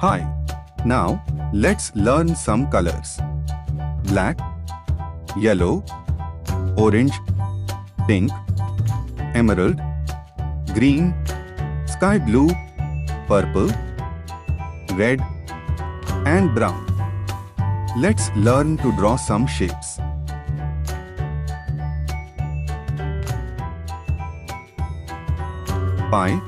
Hi. Now, let's learn some colors. Black, yellow, orange, pink, emerald, green, sky blue, purple, red, and brown. Let's learn to draw some shapes. Pie,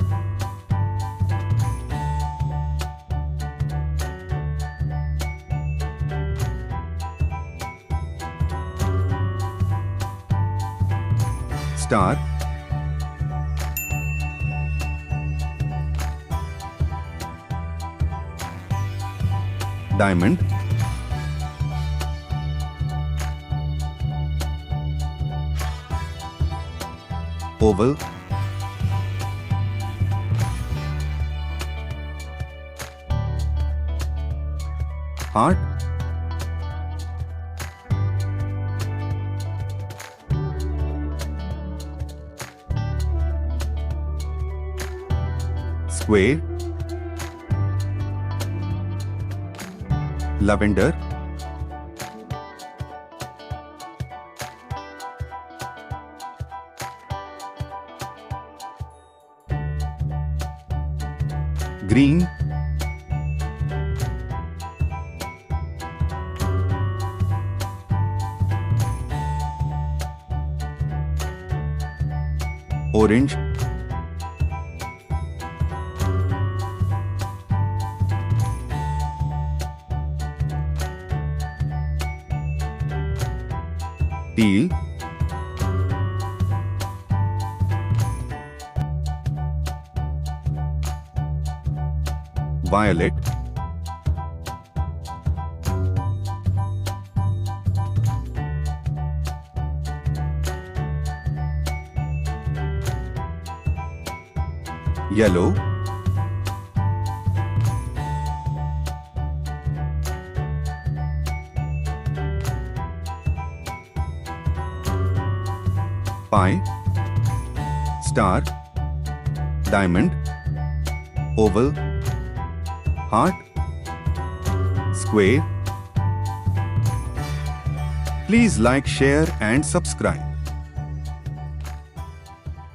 star, diamond, oval, heart, square, lavender, green, orange, teal, violet, yellow, pie, star, diamond, oval, heart, square. Please like, share and subscribe.